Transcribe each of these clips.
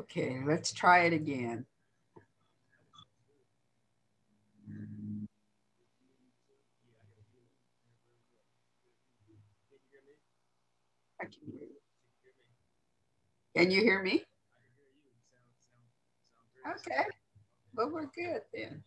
Okay, let's try it again. I can hear you. Can you hear me? Okay, well, we're good then.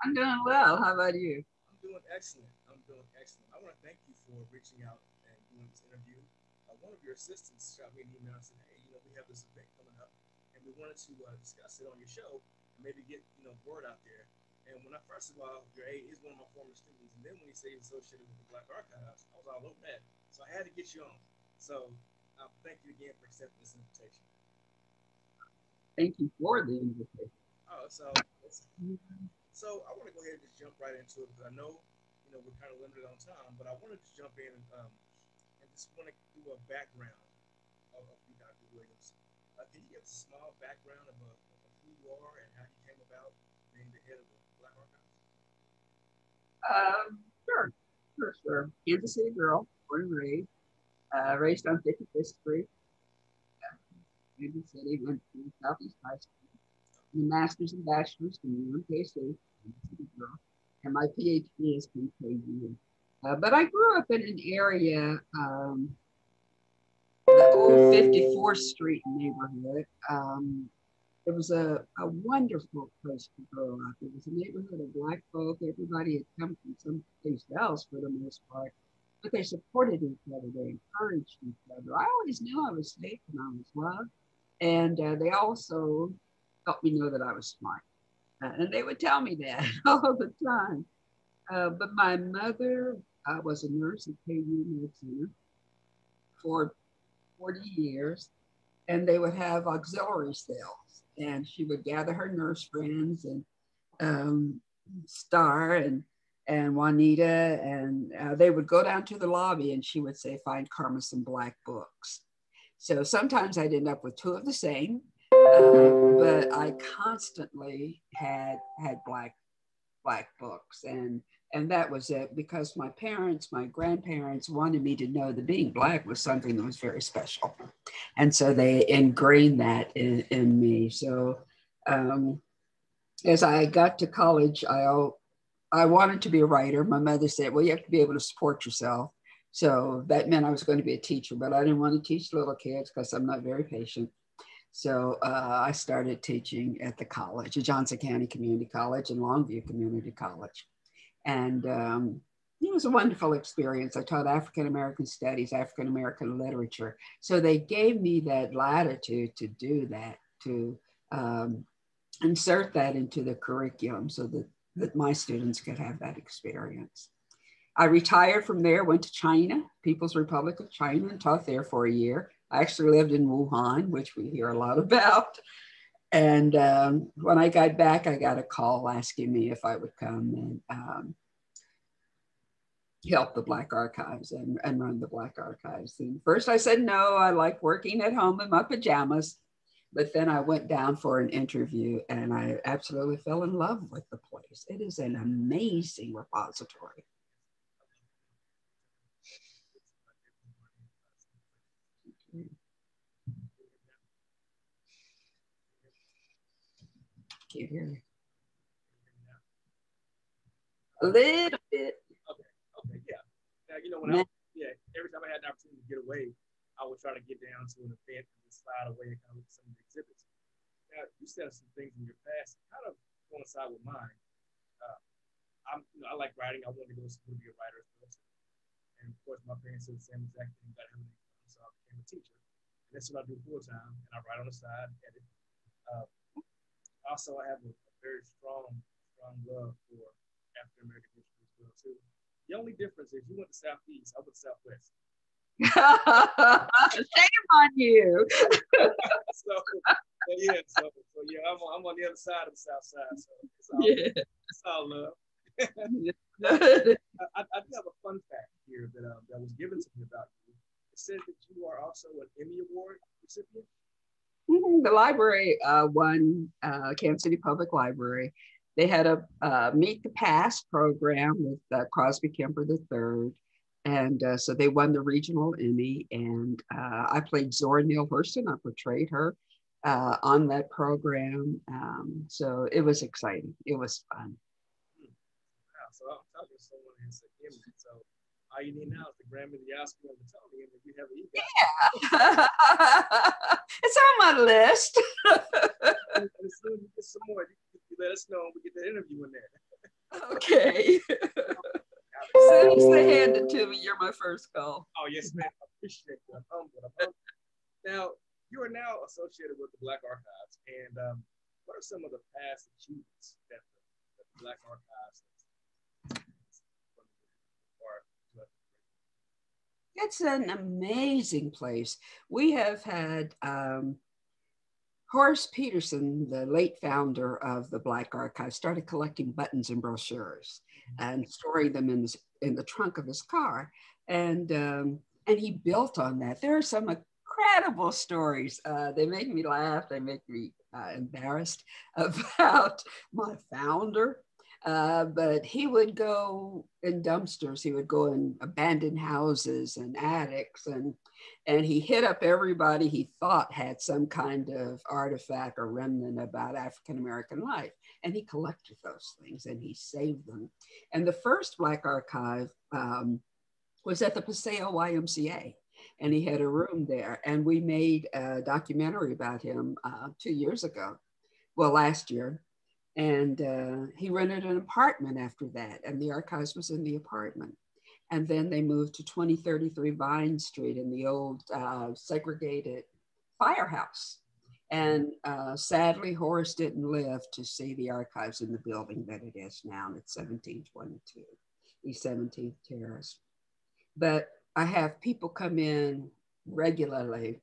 I'm doing well. How about you? Thank you for the invitation. Sure, sure. Kansas City girl, born and raised, raised on 55th Street, Kansas City, went to Southeast High School, and a master's and bachelor's from UMKC, Kansas City girl, and my PhD is from KU. But I grew up in an area, the old 54th Street neighborhood. It was a wonderful place to grow up. It was a neighborhood of black folk. Everybody had come from someplace else for the most part. but they supported each other. They encouraged each other. I always knew I was safe and I was loved. And they also helped me know that I was smart. And they would tell me that all the time. But my mother was a nurse at KU Med Center for 40 years, and they would have auxiliary cells. And she would gather her nurse friends and um, Star and Juanita, and they would go down to the lobby, and she would say, "Find Karma some black books." So sometimes I'd end up with two of the same, but I constantly had black books, and that was it because my parents, my grandparents wanted me to know that being black was something that was very special, and so they ingrained that in me. So as I got to college, I wanted to be a writer. My mother said, "Well, you have to be able to support yourself." So that meant I was going to be a teacher, but I didn't want to teach little kids because I'm not very patient. So I started teaching at the college, at Johnson County Community College and Longview Community College. And it was a wonderful experience. I taught African American studies, African American literature. So they gave me that latitude to do that, to insert that into the curriculum so that my students could have that experience. I retired from there, went to China, People's Republic of China, and taught there for a year. I actually lived in Wuhan, which we hear a lot about. And when I got back, I got a call asking me if I would come and help the Black Archives and run the Black Archives. And first I said no, I like working at home in my pajamas. But then I went down for an interview and I absolutely fell in love with the place. It is an amazing repository. Can't hear you. A little bit. Okay, yeah. Now, when every time I had an opportunity to get away, I would try to get down to an event and just slide away and kind of look at some of the exhibits. Now, you said some things in your past kind of coincide with mine. I like writing. I wanted to go to school to be a writer as well. And of course, my parents said the same exact thing. Got having income, so I became a teacher. And that's what I do full time. And I write on the side, edit. Also, I have a very strong love for African American history as well too. The only difference is you went to Southeast, I went to Southwest. Shame on you. so yeah, I'm on the other side of the South Side. So it's all love. I do have a fun fact here that was given to me about you. It says that you are also an Emmy Award recipient. The library won Kansas City Public Library. They had a Meet the Past program with Crosby Kemper III. And so they won the regional Emmy. And I played Zora Neale Hurston. I portrayed her on that program. So it was exciting. It was fun. Wow. So I'm talking to someone who's an Emmy. So all you need now is the Grammy, the Oscar, and the Tony, and if you have it, you got it. It's on my list. And as soon as you get some more, you let us know and we get that interview in there. Okay. As soon as they hand it to me, you're my first call. Oh, yes, ma'am. I appreciate that. I'm humble. Now, you are now associated with the Black Archives. And what are some of the past achievements that the Black Archives It's an amazing place. We have had Horace Peterson, the late founder of the Black Archive, started collecting buttons and brochures and storing them in the trunk of his car. And he built on that. There are some incredible stories. They make me laugh. They make me embarrassed about my founder. But he would go in dumpsters. He would go in abandoned houses and attics, and he hit up everybody he thought had some kind of artifact or remnant about African American life. And he collected those things and he saved them. And the first Black Archive was at the Paseo YMCA. And he had a room there. And we made a documentary about him 2 years ago. Well, last year. And he rented an apartment after that, and the archives was in the apartment. And then they moved to 2033 Vine Street in the old segregated firehouse. And sadly, Horace didn't live to see the archives in the building that it is now. And it's 1722, East 17th Terrace. But I have people come in regularly,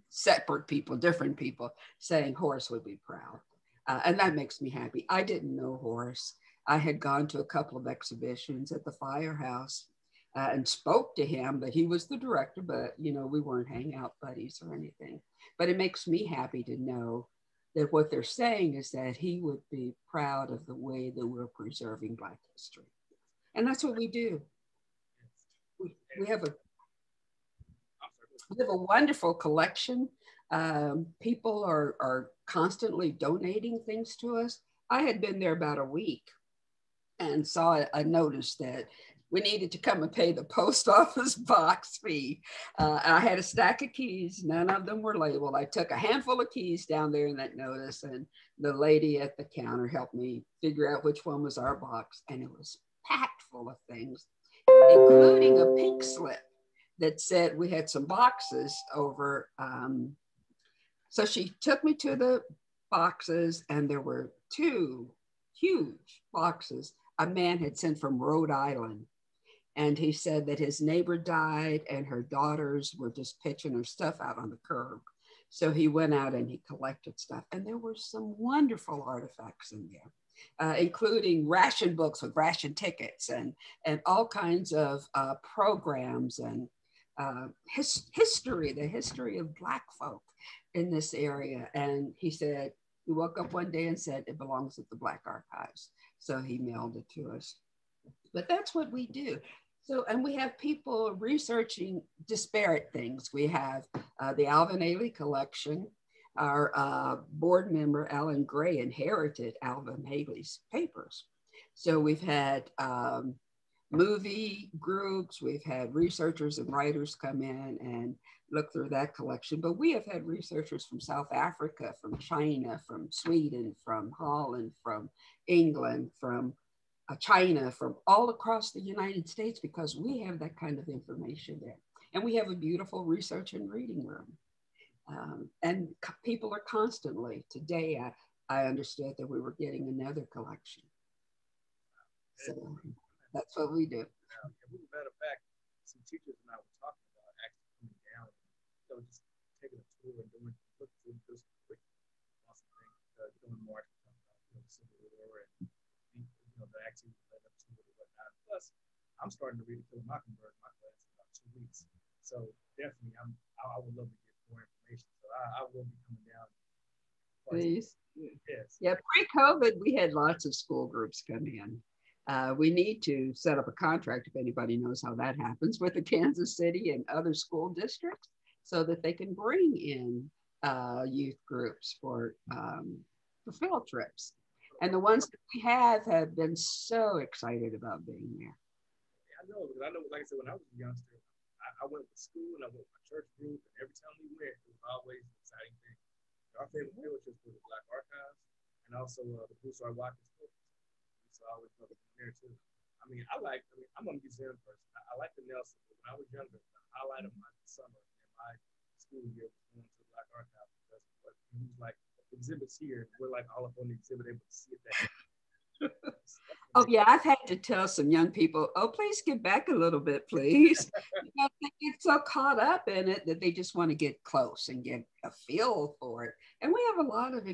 separate people, different people, saying Horace would be proud. And that makes me happy. I didn't know Horace. I had gone to a couple of exhibitions at the firehouse and spoke to him, but he was the director, but you know, we weren't hangout buddies or anything. But it makes me happy to know that what they're saying is that he would be proud of the way that we're preserving Black history. And that's what we do. We have a we have a wonderful collection. People are constantly donating things to us. I had been there about a week and saw a notice that we needed to come and pay the post office box fee. I had a stack of keys. None of them were labeled. I took a handful of keys down there in that notice, and the lady at the counter helped me figure out which one was our box. And it was packed full of things, including a pink slip that said we had some boxes over. So she took me to the boxes, and there were two huge boxes a man had sent from Rhode Island. And he said that his neighbor died and her daughters were just pitching her stuff out on the curb. So he went out and he collected stuff. And there were some wonderful artifacts in there, including ration books with ration tickets and all kinds of programs and history, the history of Black folk in this area. And he said, he woke up one day and said, it belongs at the Black Archives. So he mailed it to us. But that's what we do. So, and we have people researching disparate things. We have the Alvin Ailey collection. Our board member, Alan Gray, inherited Alvin Ailey's papers. So we've had movie groups, we've had researchers and writers come in and look through that collection. But we have had researchers from South Africa, from China, from Sweden, from Holland, from England, from China, from all across the United States, because we have that kind of information there. And we have a beautiful research and reading room. And people are constantly, today I understood that we were getting another collection. So that's what we do. As a matter of fact, some teachers and I were talking about actually coming down, just taking a tour and doing quick awesome things, doing more about Civil War and the activities led up to it and whatnot. Plus, I'm starting to read *To Kill a Mockingbird* in my class in about 2 weeks. So definitely, I would love to get more information. So I will be coming down. Please. Yes. Yeah, pre-COVID, we had lots of school groups come in. We need to set up a contract, if anybody knows how that happens, with the Kansas City and other school districts so that they can bring in youth groups for field trips. And the ones that we have been so excited about being there. Yeah, I know, like I said, when I was a youngster, I went to school and I went to my church group, and every time we went, it was always an exciting thing. Our favorite field trips were the Black Archives and also the Bruce R. Watkins field trips. So I always loved it there too. I'm a museum person. I like the Nelson, but when I was younger, the highlight of my summer in my school year was going to the Black Archives because it was like exhibits here. We're like all up on the exhibit, able to see it there. Oh yeah, I've had to tell some young people, oh, please get back a little bit, please. They get so caught up in it that they just want to get close and get a feel for it. And we have a lot of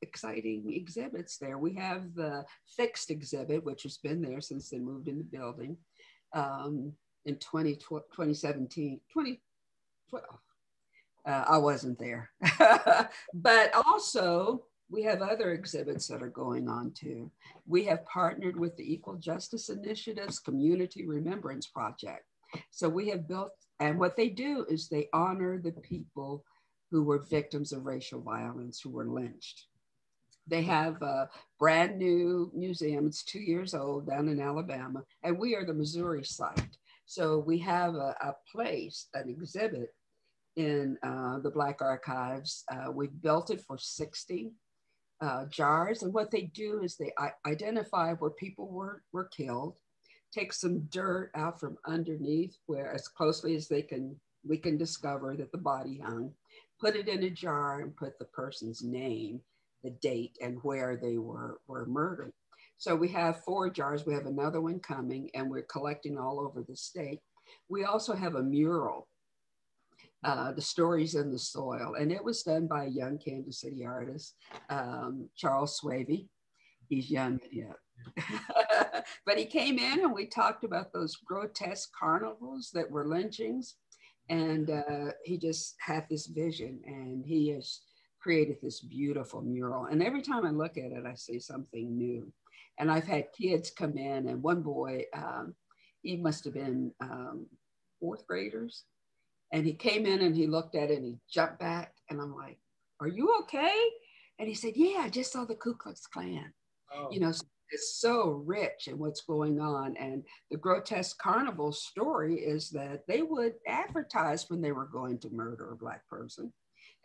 exciting exhibits there. We have the fixed exhibit, which has been there since they moved in the building in 2017, 2012. I wasn't there. But also, we have other exhibits that are going on too. We have partnered with the Equal Justice Initiative's Community Remembrance Project. So we have built, and what they do is they honor the people who were victims of racial violence, who were lynched. They have a brand new museum. It's 2 years old down in Alabama, and we are the Missouri site. So we have a place, an exhibit in the Black Archives. We've built it for 60 jars. And what they do is they identify where people were killed, take some dirt out from underneath where as closely as we can discover that the body hung, put it in a jar and put the person's name, the date, and where they were murdered. So we have 4 jars. We have another one coming, and we're collecting all over the state. We also have a mural, The Stories in the Soil, and it was done by a young Kansas City artist, Charles Swavey. He's young yet. But he came in and we talked about those grotesque carnivals that were lynchings. And he just had this vision, and he has created this beautiful mural. And every time I look at it, I see something new. And I've had kids come in, and one boy, he must have been 4th graders. And he came in and he looked at it and he jumped back. And I'm like, "Are you okay?" And he said, "Yeah, I just saw the Ku Klux Klan." Oh. You know, it's so rich in what's going on. And the grotesque carnival story is that they would advertise when they were going to murder a Black person.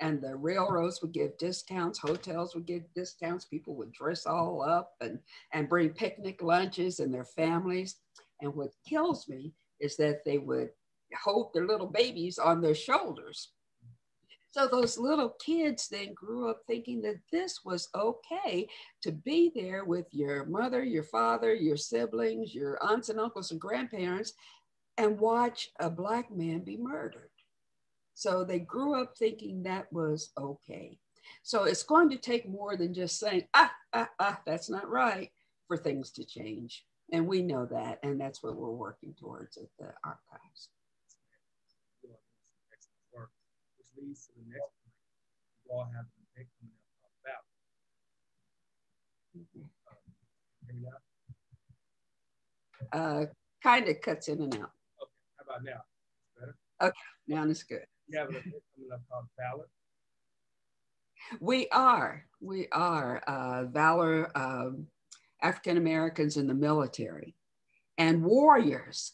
And the railroads would give discounts, hotels would give discounts, people would dress all up and bring picnic lunches and their families. And what kills me is that they would hold their little babies on their shoulders. So those little kids then grew up thinking that this was okay to be there with your mother, your father, your siblings, your aunts and uncles and grandparents, and watch a Black man be murdered. So they grew up thinking that was okay. So it's going to take more than just saying, that's not right, for things to change. And we know that, and that's what we're working towards at the archives. Leads to the next point. You all have an event coming up about. Hear me now? Kind of cuts in and out. Okay, how about now? Better? Okay, now it's good. You have an event coming up called Valor? We are Valor, African Americans in the military, and warriors.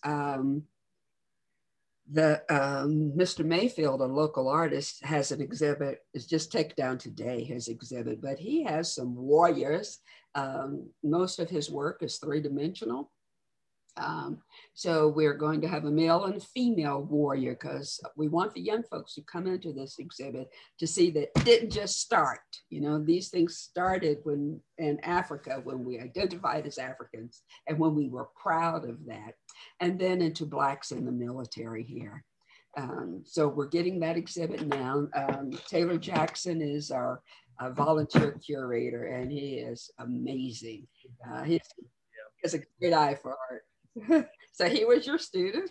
Mr. Mayfield, a local artist, has an exhibit. It's just taken down today, his exhibit, but he has some warriors. Most of his work is 3-dimensional. So we're going to have a male and a female warrior, because we want the young folks who come into this exhibit to see that it didn't just start. You know, these things started when in Africa, when we identified as Africans and when we were proud of that, and then into Blacks in the military here. So we're getting that exhibit now. Taylor Jackson is our volunteer curator, and he is amazing. He has a great eye for art. So he was your student?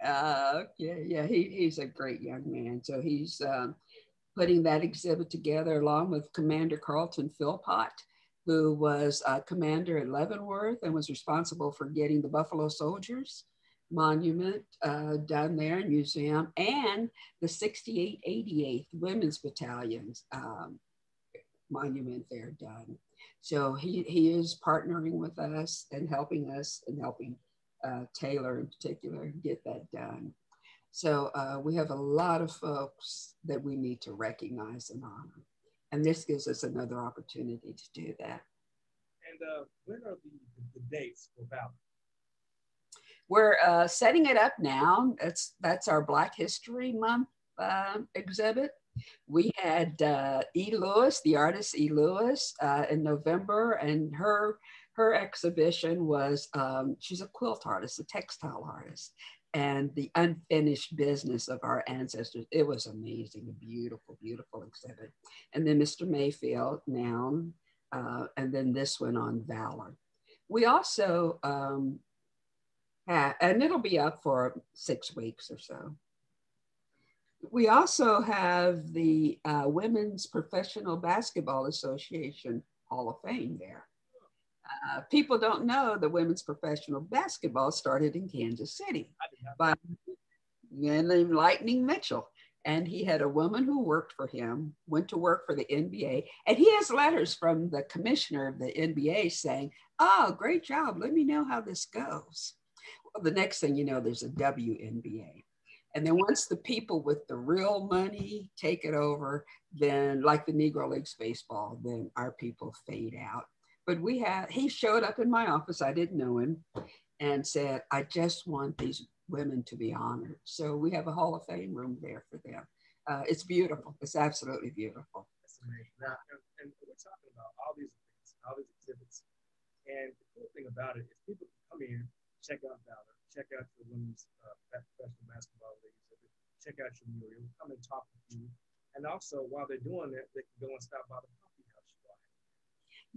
Yeah, he's a great young man. So he's putting that exhibit together along with Commander Carlton Philpott, who was commander at Leavenworth and was responsible for getting the Buffalo Soldiers monument done there in museum, and the 68th, 88th Women's Battalion's monument there done. So he is partnering with us and helping Taylor in particular get that done. So we have a lot of folks that we need to recognize and honor. And this gives us another opportunity to do that. And when are the dates for Valor? We're setting it up now. That's our Black History Month exhibit. We had E. Lewis, the artist E. Lewis, in November, and her exhibition was, she's a quilt artist, a textile artist, and the unfinished business of our ancestors. It was amazing, a beautiful, beautiful exhibit. And then Mr. Mayfield now, and then this one on Valor. We also and it'll be up for 6 weeks or so. We also have the Women's Professional Basketball Association Hall of Fame there. People don't know the Women's Professional Basketball started in Kansas City by a man named Lightning Mitchell. And he had a woman who worked for him, went to work for the NBA. And he has letters from the commissioner of the NBA saying, "Oh, great job. Let me know how this goes." Well, the next thing you know, there's a WNBA. And then once the people with the real money take it over, then like the Negro Leagues baseball, then our people fade out. But he showed up in my office. I didn't know him, and said, I just want these women to be honored. So we have a Hall of Fame room there for them. It's beautiful. It's absolutely beautiful. That's amazing. Now, and we're talking about all these events, all these exhibits. And the cool thing about it is people can come in, check out Valor, check out your women's professional basketball league exhibit, check out your mural, come and talk with you. And also, while they're doing that, they can go and stop by the coffee house you are.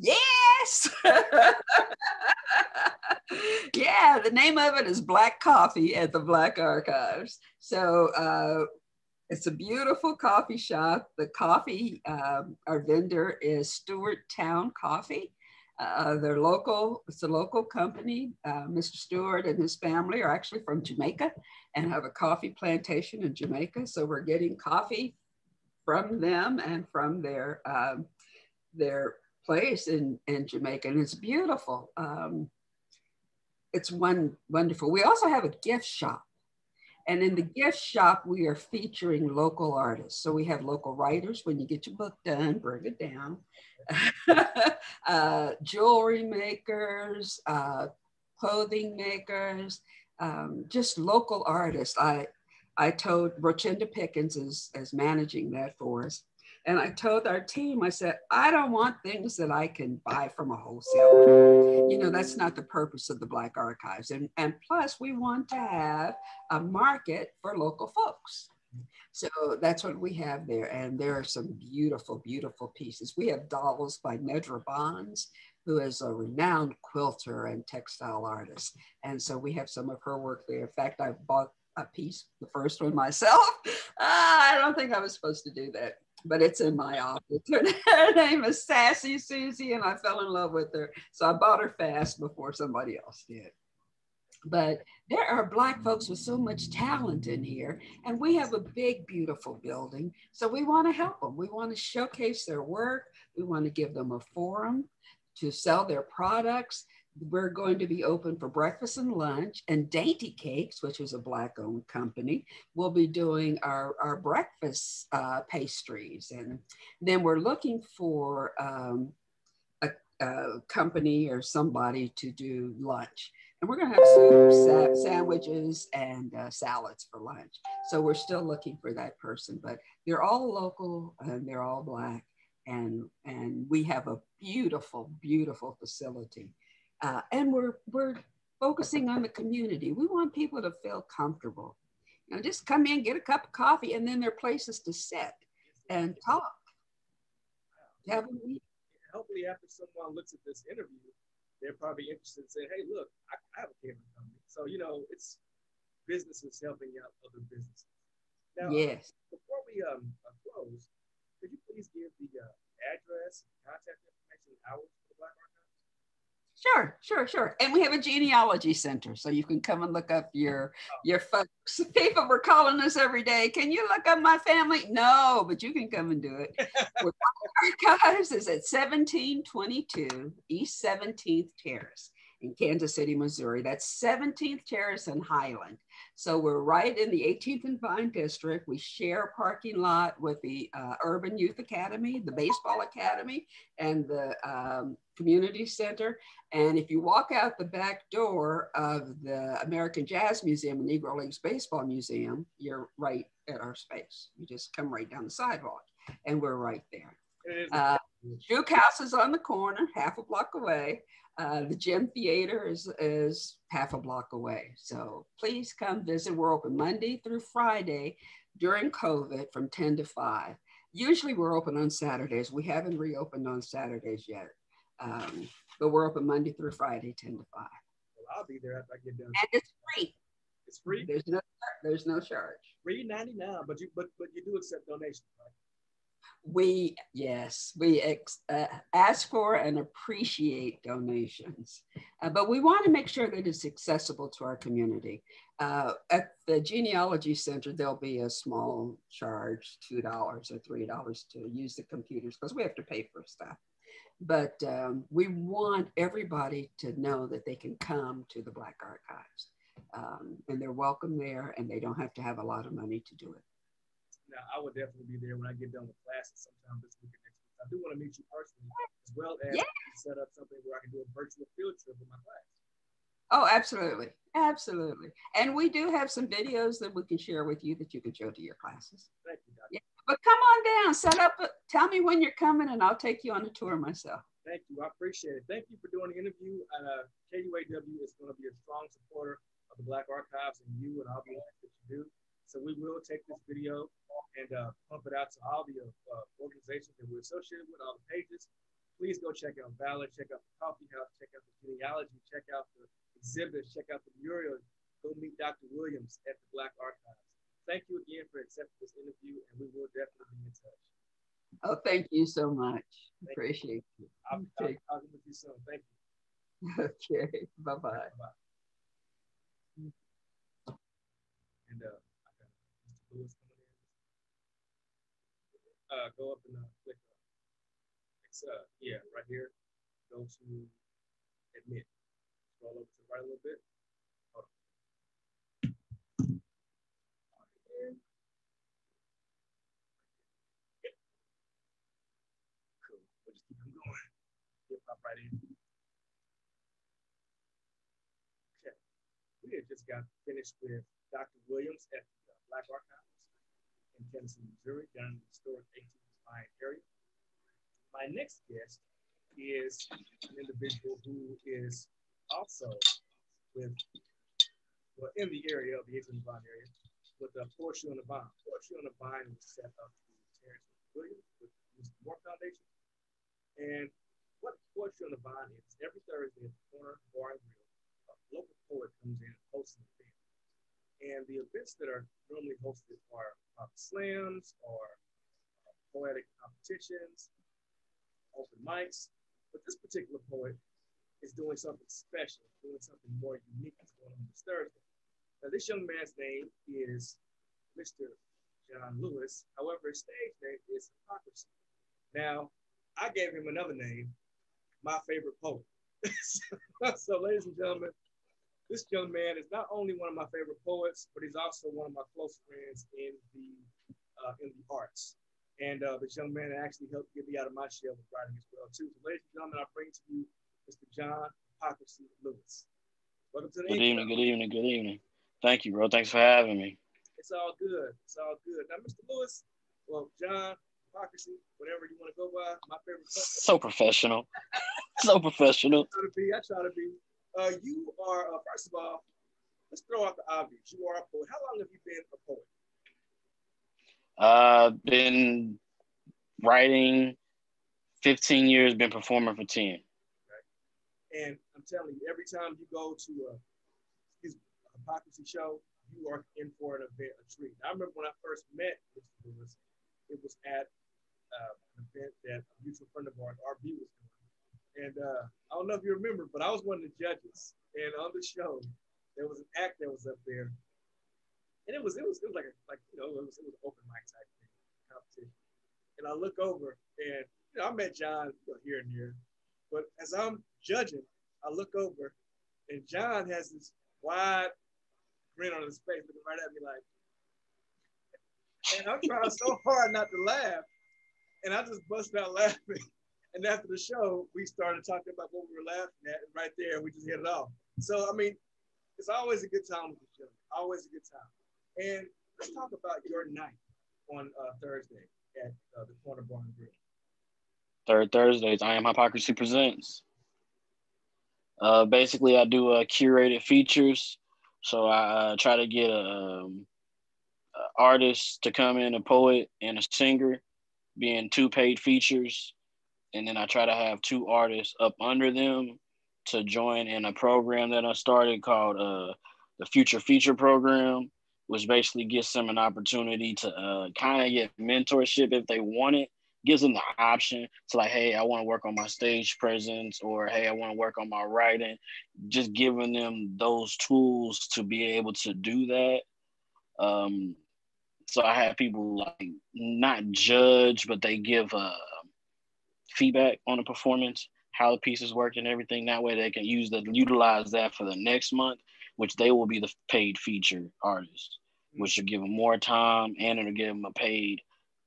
Yes. Yeah, the name of it is Black Coffee at the Black Archives. So it's a beautiful coffee shop. The coffee, our vendor is Stewart Town Coffee. They're local, it's a local company. Mr. Stewart and his family are actually from Jamaica and have a coffee plantation in Jamaica. So we're getting coffee from them and from their place in Jamaica. And it's beautiful. It's wonderful. We also have a gift shop. And in the gift shop, we are featuring local artists. So we have local writers. When you get your book done, bring it down. Jewelry makers, clothing makers, just local artists. I told Rochinda Pickens is managing that for us. And I told our team, I said, I don't want things that I can buy from a wholesaler. You know, that's not the purpose of the Black Archives. And plus, we want to have a market for local folks. So that's what we have there. And there are some beautiful, beautiful pieces. We have dolls by Nedra Bonds, who is a renowned quilter and textile artist. And so we have some of her work there. In fact, I bought a piece, the first one myself. I don't think I was supposed to do that, but it's in my office. Her name is Sassy Susie, and I fell in love with her. So I bought her fast before somebody else did. But there are Black folks with so much talent in here, and we have a big, beautiful building. So we want to help them. We want to showcase their work. We want to give them a forum to sell their products. We're going to be open for breakfast and lunch, and Dainty Cakes, which is a Black-owned company, will be doing our breakfast pastries. And then we're looking for a company or somebody to do lunch. And we're going to have soup, sandwiches, and salads for lunch. So we're still looking for that person, but they're all local and they're all Black. And we have a beautiful, beautiful facility. And we're focusing on the community. We want people to feel comfortable. You know, just come in, get a cup of coffee, and then there are places to sit and talk. Have a meeting. Hopefully, after someone looks at this interview, they're probably interested in saying, hey, look, I have a catering company. So, you know, it's businesses helping out other businesses. Now, yes. Before we close, could you please give the address, contact information, hours for the Black Archives? Sure. And we have a genealogy center, so you can come and look up your folks. People were calling us every day. Can you look up my family? No, but you can come and do it. Archives is at 1722 East 17th Terrace in Kansas City, Missouri. That's 17th Terrace and Highland. So we're right in the 18th and Vine District. We share a parking lot with the Urban Youth Academy, the Baseball Academy, and the Community Center. And if you walk out the back door of the American Jazz Museum and Negro Leagues Baseball Museum, you're right at our space. You just come right down the sidewalk, and we're right there. Juke House is on the corner, half a block away. The Gym Theater is half a block away. So please come visit. We're open Monday through Friday during COVID from 10 to 5. Usually we're open on Saturdays. We haven't reopened on Saturdays yet. But we're open Monday through Friday, 10 to 5. Well, I'll be there after I get done. And it's free. It's free? There's no charge. $3.99, but you do accept donations, right? We ask for and appreciate donations, but we want to make sure that it's accessible to our community. At the Genealogy Center, there'll be a small charge, $2 or $3 to use the computers because we have to pay for stuff. But we want everybody to know that they can come to the Black Archives, and they're welcome there, and they don't have to have a lot of money to do it. Now, I will definitely be there when I get done with classes sometime this week or next week. I do want to meet you personally as as well as set up something where I can do a virtual field trip with my class. Oh, absolutely. Absolutely. And we do have some videos that we can share with you that you can show to your classes. Thank you, Dr. Yeah. But come on down, set up, tell me when you're coming and I'll take you on a tour myself. Thank you. I appreciate it. Thank you for doing the interview. KUAW is going to be a strong supporter of the Black Archives and you and all the work that you do. So we will take this video and pump it out to all the organizations that we're associated with, all the pages. Please go check out Valor, check out the Coffee House, check out the genealogy, check out the exhibits, check out the mural. Go meet Dr. Williams at the Black Archives. Thank you again for accepting this interview, and we will definitely be in touch. Oh, thank you so much. Appreciate you. I'll be with you soon. Thank you. Okay. Bye-bye. Bye-bye. And I got Mr. Lewis coming in. Go up and click. It's right here. Go to admit. Scroll over to the right a little bit. Hold on. Cool. We'll just keep them going. He'll pop right in. Okay. We had just got finished with Dr. Williams at the Black Archives in Tennessee, Missouri, down in the historic 18th Mine area. My next guest is an individual who is also in the area of the 18th Mine area with the Horseshoe on the Vine. Horseshoe on the Vine was set up to Terrence Williams with the Mr. Moore Foundation. And what Horseshoe on the Vine is, every Thursday at the corner bar and grill, a local poet comes in and hosts an event. And the events that are normally hosted are slams or poetic competitions, open mics. But this particular poet is doing something special, doing something more unique that's going on this Thursday. Now, this young man's name is Mr. John Lewis. However, his stage name is Hypocrisy. Now, I gave him another name, my favorite poet. So, ladies and gentlemen, this young man is not only one of my favorite poets, but he's also one of my close friends in the arts. And this young man actually helped get me out of my shell with writing as well, too. So, ladies and gentlemen, I bring to you Mr. John Hypocrisy Lewis. Welcome to the Good evening. Thank you, bro. Thanks for having me. It's all good. Now, Mr. Lewis, well, John Hypocrisy, whatever you want to go by, my favorite poet. So professional. So professional. I try to be. You are, first of all, let's throw out the obvious. You are a poet. How long have you been a poet? Been writing 15 years, been performing for 10. Okay. And I'm telling you, every time you go to a Hypocrisy show, you are in for an event, a treat. I remember when I first met Mr. Lewis, it was at an event that a mutual friend of ours, RB, was doing. And I don't know if you remember, but I was one of the judges. And on the show, there was an act that was up there. And it was like it was an open mic type thing, competition. And I look over and I met John here and there. But as I'm judging, I look over and John has this wide grin on his face looking right at me like, and I'm trying so hard not to laugh. And I just busted out laughing. And after the show, we started talking about what we were laughing at, and right there, we just hit it off. So, I mean, it's always a good time with the show. Always a good time. And let's talk about your night on Thursday at the Corner Bar and Grill. Third Thursdays, I Am Hypocrisy Presents. Basically, I do curated features. So I try to get a artist to come in, a poet and a singer, being 2 paid features. And then I try to have 2 artists up under them to join in a program that I started called the Future Feature Program, which basically gives them an opportunity to kind of get mentorship if they want it. Gives them the option to like, hey, I want to work on my stage presence, or hey, I want to work on my writing. Just giving them those tools to be able to do that. So I have people like not judge, but they give feedback on the performance, how the pieces work and everything. That way they can utilize that for the next month, which they will be the paid feature artist, which will give them more time and it'll give them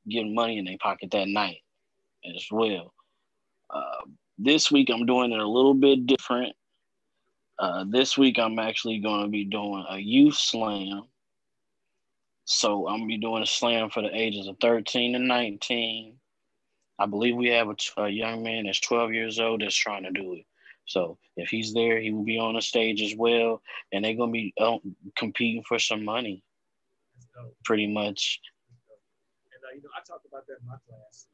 give them money in their pocket that night as well. This week I'm doing it a little bit different. This week I'm actually going to be doing a youth slam. So I'm going to be doing a slam for the ages of 13 and 19. I believe we have a young man that's 12 years old that's trying to do it. So if he's there, he will be on the stage as well, and they're going to be competing for some money. Pretty much. And I talked about that in my class,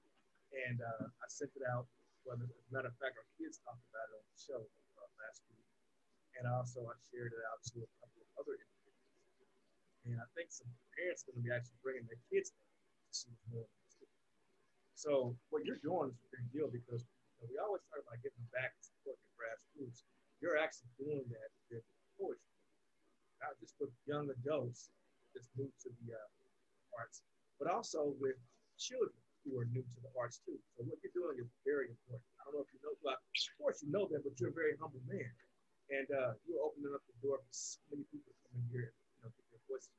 and I sent it out. Well, as a matter of fact, our kids talked about it on the show last week, and I shared it out to a couple of other individuals. And I think some parents are going to be actually bringing their kids to see more. So what you're doing is a big deal because we always talk about giving back and supporting grassroots. You're actually doing that with poetry, not just with young adults that's new to the arts, but also with children who are new to the arts too. So what you're doing is very important. I don't know if you know, but of course you know that, but you're a very humble man, and you're opening up the door for so many people coming here, get their voices.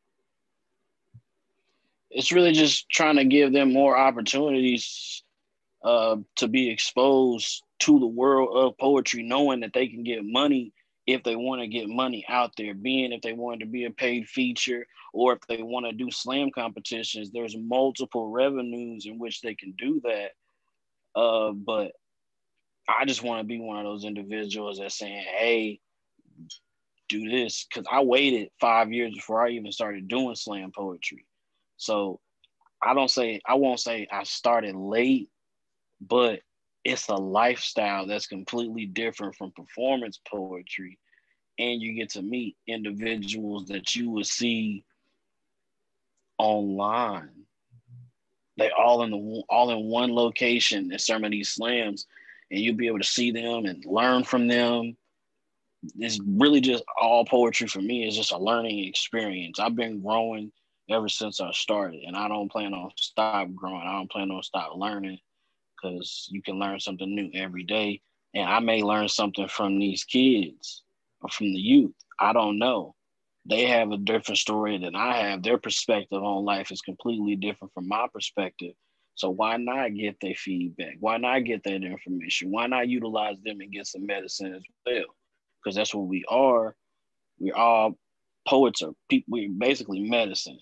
It's really just trying to give them more opportunities to be exposed to the world of poetry, knowing that they can get money if they want to get money out there, being if they want to be a paid feature or if they want to do slam competitions. There's multiple revenues in which they can do that. But I just want to be one of those individuals that's saying, hey, do this. Because I waited 5 years before I even started doing slam poetry. So I won't say I started late, but it's a lifestyle that's completely different from performance poetry. And you get to meet individuals that you would see online. They all in one location at some of these slams, and you'll be able to see them and learn from them. It's really just all poetry for me is just a learning experience. I've been growing ever since I started, and I don't plan on stop growing. I don't plan on stop learning because you can learn something new every day. And I may learn something from these kids or from the youth. I don't know. They have a different story than I have. Their perspective on life is completely different from my perspective. So why not get their feedback? Why not get that information? Why not utilize them and get some medicine as well? Because that's what we are. We're all poets or people. We're basically medicine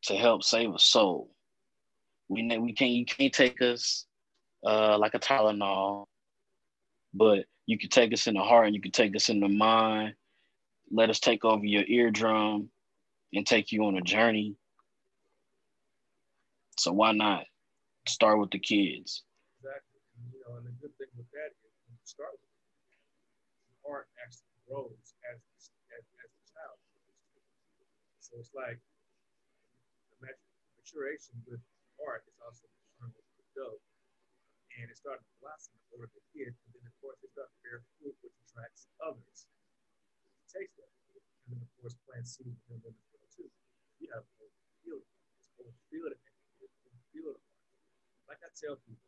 to help save a soul. We can't. You can't take us like a Tylenol, but you can take us in the heart and you can take us in the mind. Let us take over your eardrum and take you on a journey. So why not start with the kids? Exactly. And the good thing with that is when you start with the art actually grows as a child. So it's like the maturation with art is also maturing with the dough. And it started to blossom over the kid. And then, of course, it started to bear fruit, which attracts others to taste that fruit. And then, of course, plant seeds within them as well, too. You have to feel it. It's going to feel it. Feel it. Like I tell people,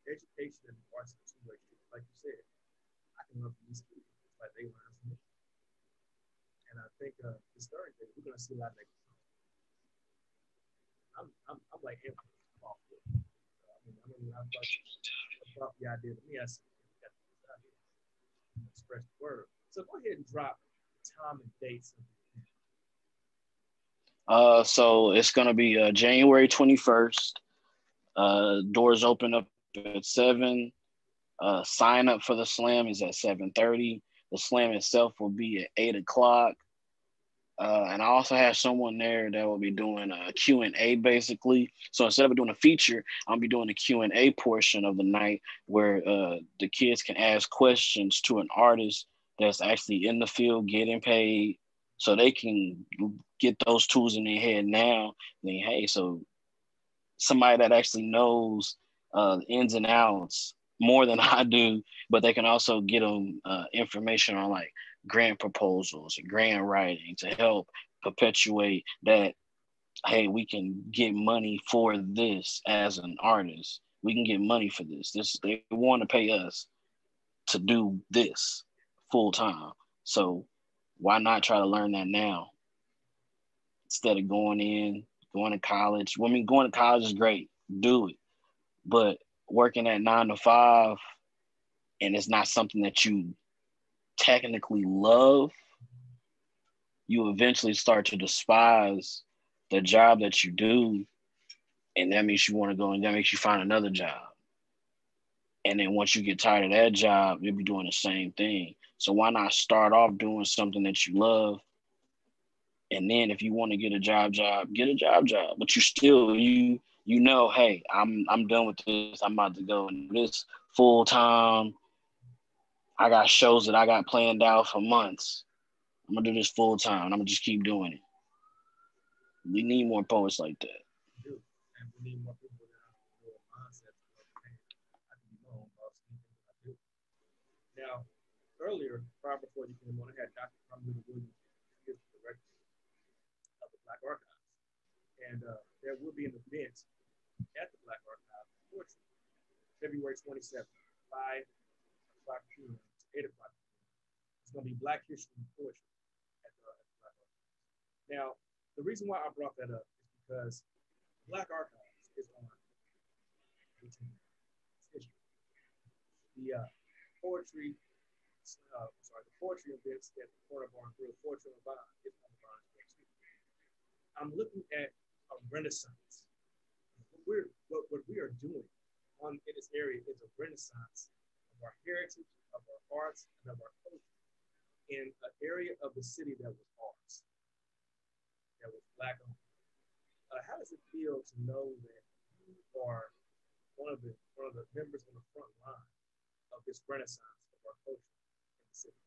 education and arts are two-way street. Like you said, I can learn from these kids. It's like they learn from me. And I think this Thursday, we're going to see a lot of that. I'm like, I'm off for it. I thought the idea to me, I said, express the word. So go ahead and drop time and dates. So it's gonna be January 21st. Doors open up at 7. Sign up for the slam is at 7:30. The slam itself will be at 8 o'clock. And I also have someone there that will be doing a Q&A basically. So instead of doing a feature, I'll be doing the Q&A portion of the night where the kids can ask questions to an artist that's actually in the field getting paid so they can get those tools in their head now. Then, hey, so somebody that actually knows ins and outs more than I do, but they can also get them information on like grant proposals and grant writing to help perpetuate that, hey, we can get money for this as an artist. We can get money for this. They want to pay us to do this full time. So why not try to learn that now instead of going to college? Well, I mean, going to college is great. Do it. But working at 9 to 5 and it's not something that you technically love, you eventually start to despise the job that you do. And that makes you want to go and that makes you find another job. And then once you get tired of that job, you'll be doing the same thing. So why not start off doing something that you love? And then if you want to get a job, get a job. But you still, you know, hey, I'm done with this. I'm about to go and do this full time. I got shows that I got planned out for months. I'm gonna do this full time. I'm gonna just keep doing it. We need more poets like that. We do. And we need more people that have a mindset of, man, I can be my own boss, anything that I do. Now, earlier, prior before you came on, I had Dr. Carmelita Williams, he is the director of the Black Archives. And there will be an event at the Black Archives, Poetry, February 27th, 5 o'clock p.m. to 8 o'clock p.m. It's going to be Black History and Poetry at the Black Archives. Now, the reason why I brought that up is because Black Archives is on 18 history. The poetry, the poetry events at the Corner Bar and Grill, Poetry on the Vine, is on the Vine next week. I'm looking at a renaissance. What we are doing in this area is a renaissance of our heritage, of our arts, and of our culture in an area of the city that was ours, that was Black owned. How does it feel to know that you are one of the members on the front line of this renaissance of our culture in the city?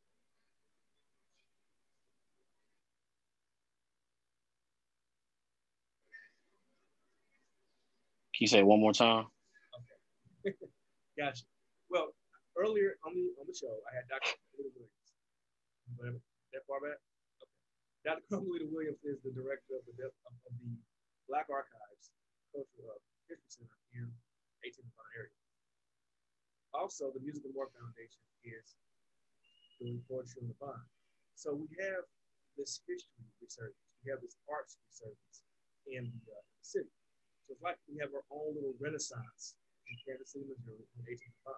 Can you say it one more time? Okay. Gotcha. Well, earlier on the show, I had Dr. Carmelita Williams. Whatever, that far back? Okay. Dr. Carmelita Williams is the director of the Black Archives Cultural History Center in 18th Vine area. Also, the Music and More Foundation is doing Poetry on the Vine. So we have this history resurgence. We have this arts resurgence in the city. So it's like we have our own little renaissance in Kansas City, Missouri, in 1805.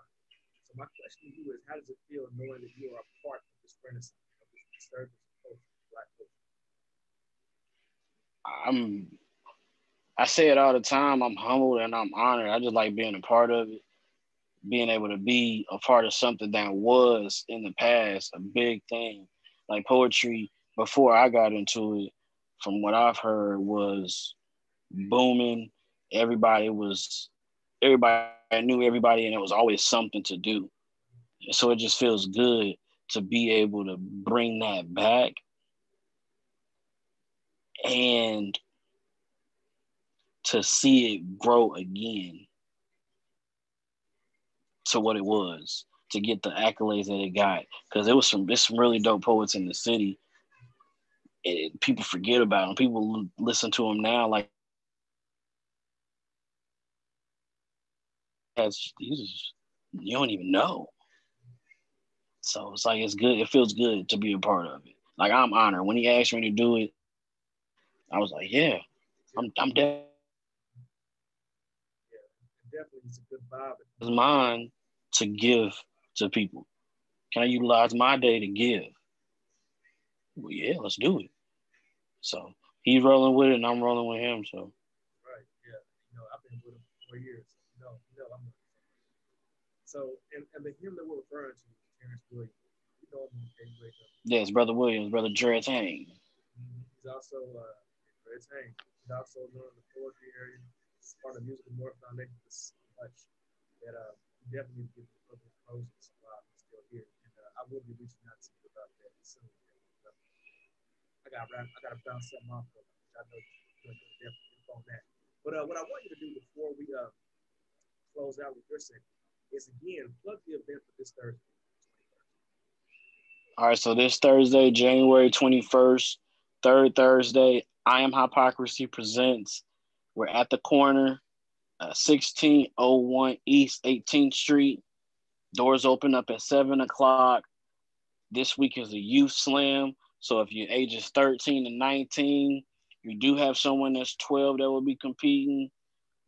So my question to you is, how does it feel knowing that you are a part of this renaissance, of this resurgence of culture, Black culture? I say it all the time. I'm humbled and I'm honored. I just like being a part of it, being able to be a part of something that was in the past a big thing. Like poetry, before I got into it, from what I've heard, was booming. Everybody knew everybody, and it was always something to do. So it just feels good to be able to bring that back and to see it grow again to what it was, to get the accolades that it got. Because there's some really dope poets in the city. People forget about them. People listen to them now like you don't even know. So it's like, it's good. It feels good to be a part of it. Like, I'm honored. When he asked me to do it, I was like, yeah, I'm definitely. Yeah, definitely, it's a good vibe. It's mine to give to people. Can I utilize my day to give? Well, yeah, let's do it. So he's rolling with it, and I'm rolling with him. So. Right. Yeah. I've been with him for 4 years. I'm. So, and the hymn that we're referring to, Terrence Williams, you know him in Wake Up. Yes, Brother Williams, Brother Dredge Hang. He's also Dredge Hang. He's also known in the poetry area. He's part of the Music and More Foundation. So much that we definitely need to give the public roses while he's still here. And I will be reaching out to you about that soon. I got to bounce something off of it, which I know you're going to definitely get on that. But what I want you to do before we close out with your segment is, again, plug the event for this Thursday. All right, so this Thursday, January 21st, third Thursday, I Am Hypocrisy presents. We're at the corner, 1601 East 18th Street. Doors open up at 7 o'clock. This week is a youth slam. So if you're ages 13 to 19, you do have someone that's 12 that will be competing.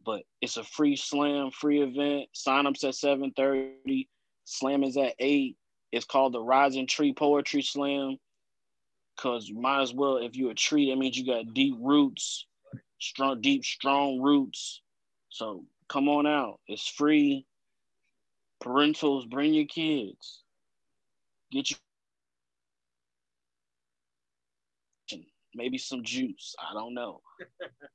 but it's a free slam, free event. Sign-ups at 7:30. Slam is at 8. It's called the Rising Tree Poetry Slam. Cause you might as well, if you're a tree, that means you got deep roots, strong, deep, strong roots. So come on out. It's free. Parentals, bring your kids. Get you maybe some juice. I don't know.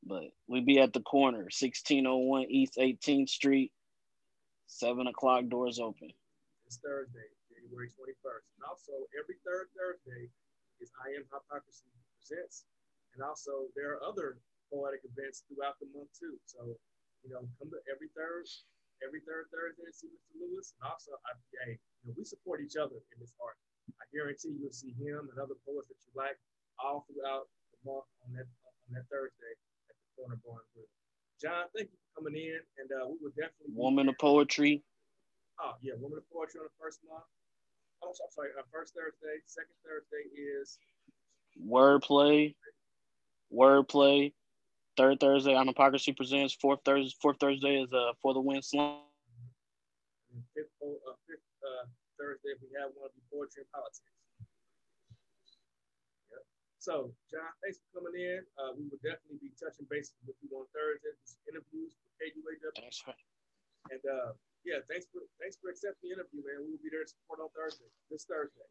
But we be at the corner, 1601 East 18th Street, 7 o'clock doors open. It's Thursday, January 21st. And also, every third Thursday is I Am Hypocrisy Presents. And also, there are other poetic events throughout the month, too. So, come to every third Thursday to see Mr. Lewis. And also, we support each other in this art. I guarantee you'll see him and other poets that you like all throughout the month on that Thursday at the Corner Bar and Grill. John, thank you for coming in, and we will definitely Woman of Poetry. Oh yeah, Woman of Poetry on the first month. Oh, I'm sorry, first Thursday. Second Thursday is Wordplay. Wordplay. Third Thursday, I'm Hypocrisy Presents. Fourth Thursday is For the Win Slam. and fifth Thursday we have one of the poetry and politics. Yep. So, John, thanks for coming in. We will definitely be touching bases with you on Thursday. These interviews with KUAW. Thanks for And thanks for accepting the interview, man. We will be there to support on Thursday. This Thursday.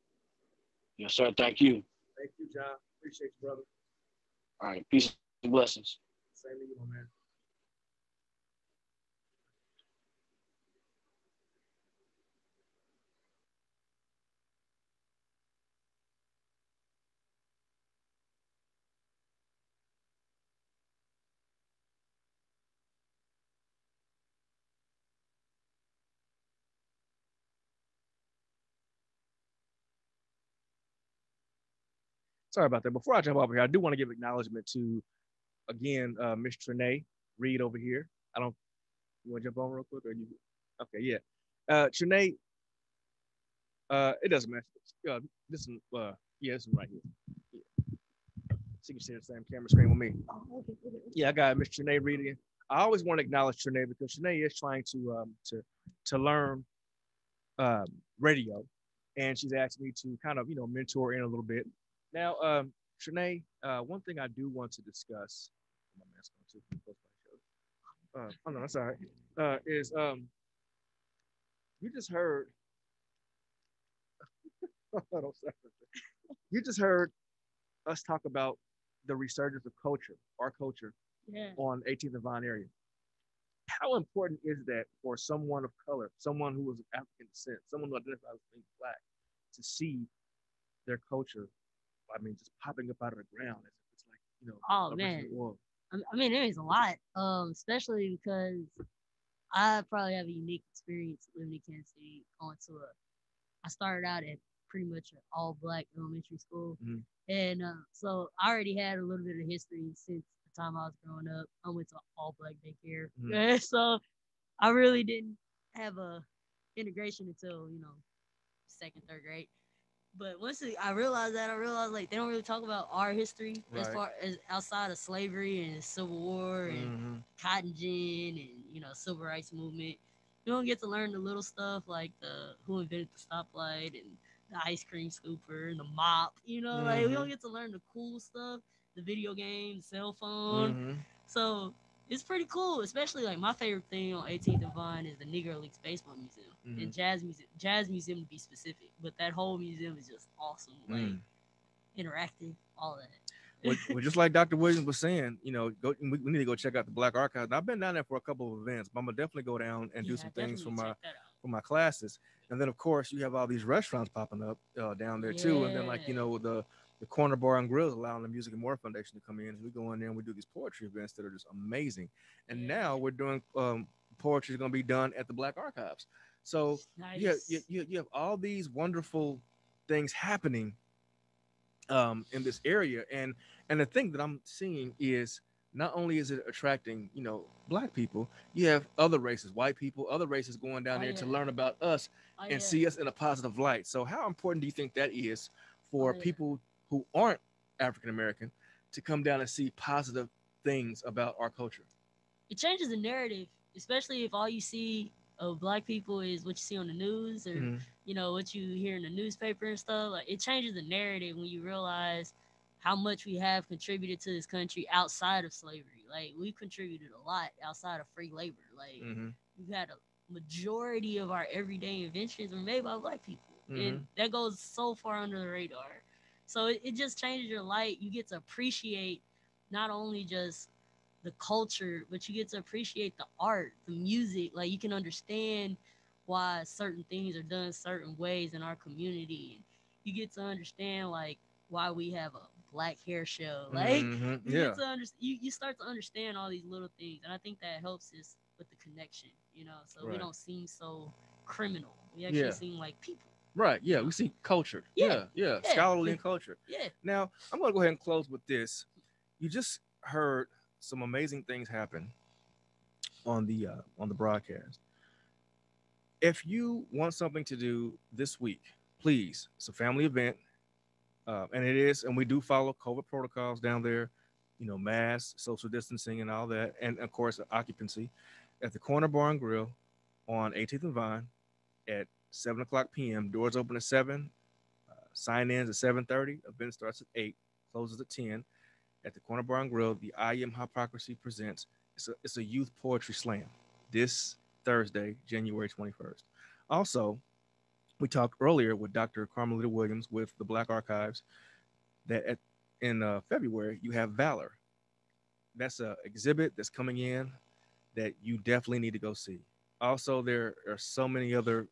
Yes, sir. Thank you. Thank you, John. Appreciate you, brother. All right. Peace and blessings. Same to you, my man. Sorry about that. Before I jump over here, I do want to give acknowledgement to, again, Miss Trinae Reed over here. I don't, you want to jump on real quick? Or you? Okay, yeah. Trinae, it doesn't matter. This one, this one right here. Yeah. So you can see the same camera screen with me. Oh, okay. Yeah, I got Miss Trinae Reed. I always want to acknowledge Trinae because Trinae is trying to learn radio, and she's asked me to kind of mentor in a little bit. Now, Trinae, one thing I do want to discuss. My mask on too. Oh no, that's all right. Is you just heard? You just heard us talk about the resurgence of culture, our culture, Yeah. on 18th and Vine area. How important is that for someone of color, someone who is of African descent, someone who identifies as being black, to see their culture? I mean, just popping up out of the ground as if it's like Oh a man. world. I mean, there is a lot. Especially because I probably have a unique experience living in Kansas City. I started out at pretty much an all black elementary school, Mhm. and so I already had a little bit of history since the time I was growing up. I went to all black daycare, Mhm. so I really didn't have a integration until second, third grade. But I realized like they don't really talk about our history as Right. far as outside of slavery and Civil War and Mm-hmm. cotton gin and civil rights movement. You don't get to learn the little stuff like the who invented the stoplight and the ice cream scooper and the mop. Like we Mm-hmm. don't get to learn the cool stuff, the video game, the cell phone. Mm-hmm. So it's pretty cool, especially like my favorite thing on 18th and Vine is the Negro Leagues Baseball Museum Mm-hmm. and Jazz Museum to be specific. But that whole museum is just awesome, like interactive, all that. Well, just like Dr. Williams was saying, we need to go check out the Black Archives. And I've been down there for a couple of events, but I'm gonna definitely go down and do Yeah, some things for definitely my check that out. classes. And then of course you have all these restaurants popping up down there too. And then Yeah. the corner bar and grills allowing the Music and More Foundation to come in. And we go in there and we do these poetry events that are just amazing. And now we're doing poetry is gonna be done at the Black Archives. So Nice. you have all these wonderful things happening in this area, and the thing that I'm seeing is not only is it attracting black people, you have other races, white people, other races going down Oh there to yeah. learn about us Oh and yeah. see us in a positive light. So how important do you think that is Oh for yeah. people who aren't African American to come down and see positive things about our culture? it changes the narrative, especially if all you see of black people is what you see on the news or what you hear in the newspaper and stuff. Like it changes the narrative when you realize how much we have contributed to this country outside of slavery. Like we've contributed a lot outside of free labor. Like we've had a majority of our everyday inventions were made by black people, and that goes so far under the radar. So it just changes your light. You get to appreciate not only just the culture, but you get to appreciate the art, the music. Like you can understand why certain things are done certain ways in our community. You get to understand like why we have a black hair show. Like you get to you start to understand all these little things. And I think that helps us with the connection, so we don't seem so criminal. We actually seem like people. Right. Yeah. We see culture. Yeah. Scholarly and culture. Yeah. Now, I'm going to go ahead and close with this. You just heard some amazing things happen on the broadcast. If you want something to do this week, please, it's a family event, and it is, and we do follow COVID protocols down there, masks, social distancing, and all that, and of course, occupancy at the Corner Bar and Grill on 18th and Vine at 7 o'clock p.m. Doors open at 7. Sign-ins at 7:30. Event starts at 8. Closes at 10. At the Corner Bar and Grill, the I Am Hypocrisy presents. It's a youth poetry slam this Thursday, January 21st. Also, we talked earlier with Dr. Carmelita Williams with the Black Archives that in February you have Valor. That's a exhibit that's coming in that you definitely need to go see. Also, there are so many other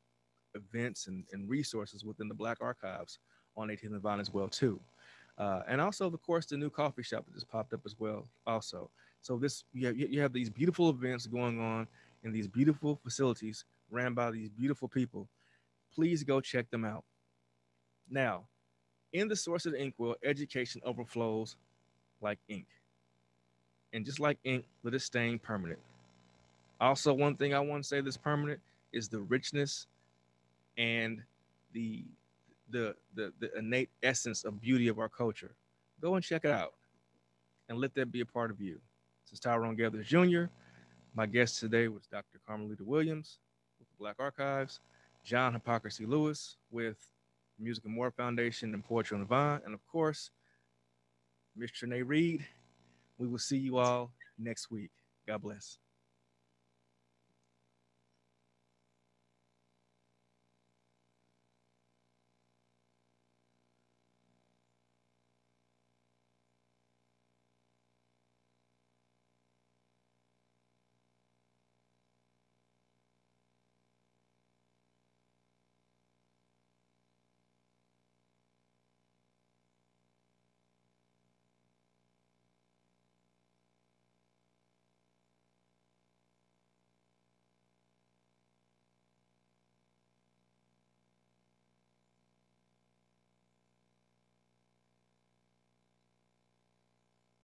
events and resources within the Black Archives on 18th and Vine as well too. And also, of course, the new coffee shop that just popped up as well. Also, so this you have these beautiful events going on in these beautiful facilities ran by these beautiful people. Please go check them out. Now, in the source of the Inkwell, education overflows like ink, and just like ink, let it stain permanent. Also, one thing I want to say that's permanent is the richness and the the innate essence of beauty of our culture. Go and check it out and let that be a part of you. This is Tyrone Gethers Jr. My guest today was Dr. Carmelita Williams with the Black Archives, John Hypocrisy Lewis with the Music and More Foundation and Poetry on the Vine, and of course, Miss Trinae Reed. We will see you all next week. God bless.